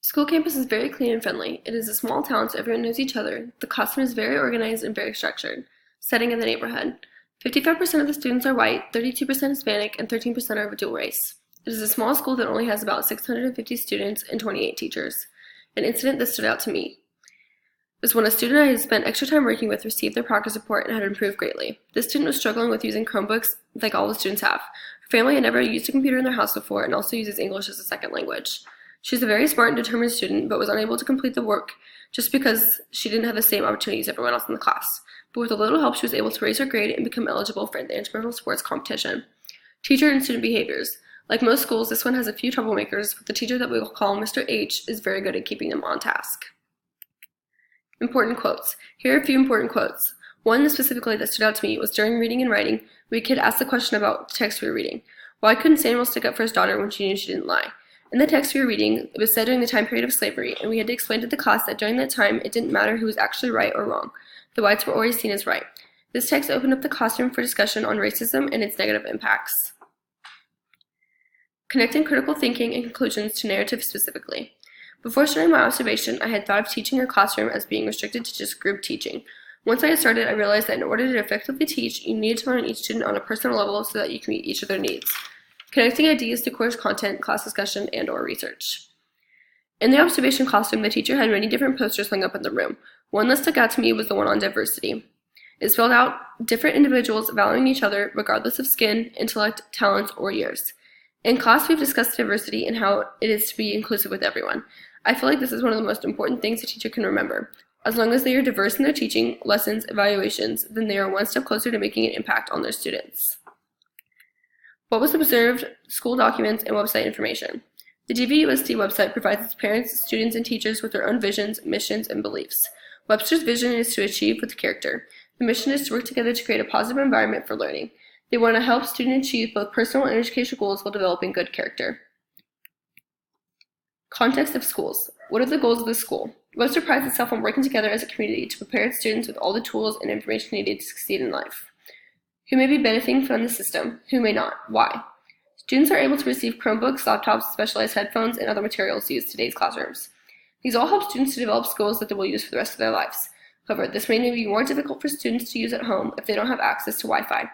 School campus is very clean and friendly. It is a small town, so everyone knows each other. The classroom is very organized and very structured. Setting in the neighborhood. 55% of the students are white, 32% Hispanic, and 13% are of a dual race. It is a small school that only has about 650 students and 28 teachers. An incident that stood out to me was when a student I had spent extra time working with received their progress report and had improved greatly. This student was struggling with using Chromebooks like all the students have. Her family had never used a computer in their house before and also uses English as a second language. She's a very smart and determined student, but was unable to complete the work just because she didn't have the same opportunities as everyone else in the class. But with a little help, she was able to raise her grade and become eligible for the intramural sports competition. Teacher and student behaviors. Like most schools, this one has a few troublemakers, but the teacher that we will call Mr. H is very good at keeping them on task. Important quotes. Here are a few important quotes. One specifically that stood out to me was during reading and writing, we could ask the question about the text we were reading. Why couldn't Samuel stick up for his daughter when she knew she didn't lie? In the text we were reading, it was said during the time period of slavery, and we had to explain to the class that during that time, it didn't matter who was actually right or wrong. The whites were always seen as right. This text opened up the classroom for discussion on racism and its negative impacts. Connecting critical thinking and conclusions to narrative specifically. Before starting my observation, I had thought of teaching a classroom as being restricted to just group teaching. Once I had started, I realized that in order to effectively teach, you needed to learn each student on a personal level so that you can meet each of their needs. Connecting ideas to course content, class discussion, and/or research. In the observation classroom, the teacher had many different posters hung up in the room. One that stuck out to me was the one on diversity. It spelled out different individuals valuing each other regardless of skin, intellect, talents, or years. In class, we've discussed diversity and how it is to be inclusive with everyone. I feel like this is one of the most important things a teacher can remember. As long as they are diverse in their teaching, lessons, evaluations, then they are one step closer to making an impact on their students. What was observed, school documents, and website information. The DVUSD website provides its parents, students, and teachers with their own visions, missions, and beliefs. Webster's vision is to achieve with character. The mission is to work together to create a positive environment for learning. They want to help students achieve both personal and educational goals while developing good character. Context of schools. What are the goals of the school? Webster prides itself on working together as a community to prepare its students with all the tools and information needed to succeed in life. Who may be benefiting from the system? Who may not? Why? Students are able to receive Chromebooks, laptops, specialized headphones, and other materials to use in today's classrooms. These all help students to develop skills that they will use for the rest of their lives. However, this may be more difficult for students to use at home if they don't have access to Wi-Fi.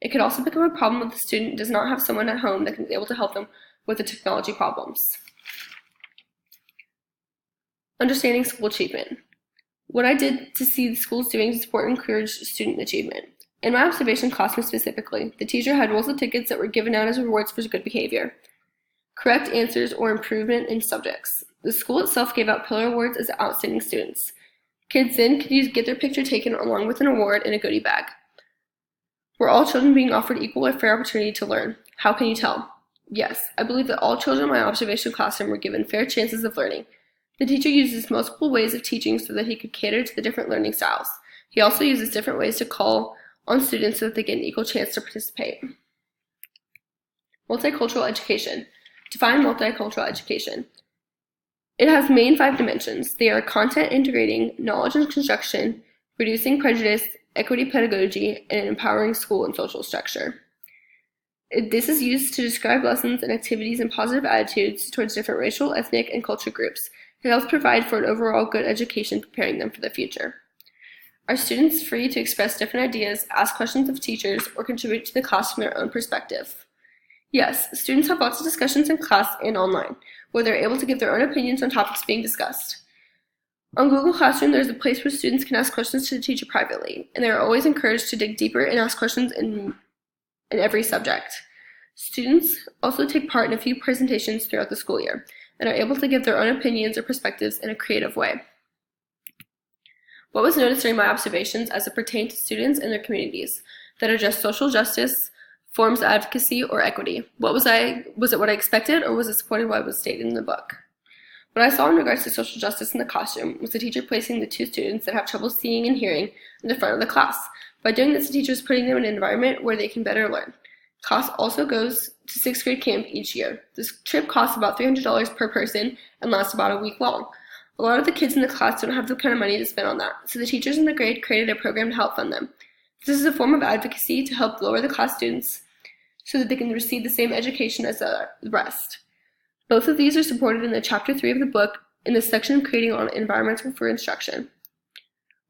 It could also become a problem if the student does not have someone at home that can be able to help them with the technology problems. Understanding school achievement. What I did to see the schools doing to support and encourage student achievement. In my observation classroom specifically, the teacher had rolls of tickets that were given out as rewards for good behavior, correct answers, or improvement in subjects. The school itself gave out pillar awards as outstanding students. Kids then could get their picture taken along with an award in a goodie bag. Were all children being offered equal or fair opportunity to learn? How can you tell? Yes, I believe that all children in my observation classroom were given fair chances of learning. The teacher uses multiple ways of teaching so that he could cater to the different learning styles. He also uses different ways to call on students so that they get an equal chance to participate. Multicultural education. Define multicultural education. It has main 5 dimensions. They are content integrating, knowledge and construction, reducing prejudice, equity pedagogy, and empowering school and social structure. This is used to describe lessons and activities and positive attitudes towards different racial, ethnic, and cultural groups. It helps provide for an overall good education, preparing them for the future. Are students free to express different ideas, ask questions of teachers, or contribute to the class from their own perspective? Yes, students have lots of discussions in class and online, where they're able to give their own opinions on topics being discussed. On Google Classroom, there's a place where students can ask questions to the teacher privately, and they are always encouraged to dig deeper and ask questions in every subject. Students also take part in a few presentations throughout the school year, and are able to give their own opinions or perspectives in a creative way. What was noticed during my observations as it pertained to students and their communities that address social justice, forms of advocacy, or equity? Was it what I expected, or was it supporting what was stated in the book? What I saw in regards to social justice in the classroom was the teacher placing the 2 students that have trouble seeing and hearing in the front of the class. By doing this, the teacher is putting them in an environment where they can better learn. Class also goes to 6th grade camp each year. This trip costs about $300 per person and lasts about a week long. A lot of the kids in the class don't have the kind of money to spend on that, so the teachers in the grade created a program to help fund them. This is a form of advocacy to help lower the class students so that they can receive the same education as the rest. Both of these are supported in the Chapter 3 of the book, in the section creating on environmental for instruction.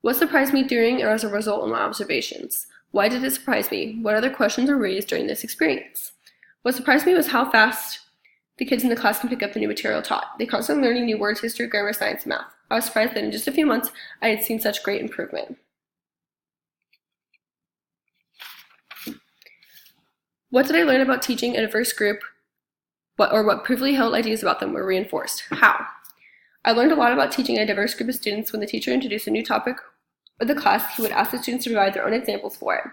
What surprised me during or as a result of my observations? Why did it surprise me? What other questions were raised during this experience? What surprised me was how fast the kids in the class can pick up the new material taught. They constantly learning new words, history, grammar, science, and math. I was surprised that in just a few months, I had seen such great improvement. What did I learn about teaching a diverse group, what previously held ideas about them were reinforced? How? I learned a lot about teaching a diverse group of students when the teacher introduced a new topic of the class. He would ask the students to provide their own examples for it.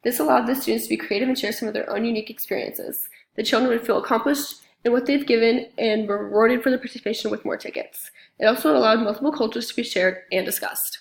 This allowed the students to be creative and share some of their own unique experiences. The children would feel accomplished in what they've given and were rewarded for their participation with more tickets. It also allowed multiple cultures to be shared and discussed.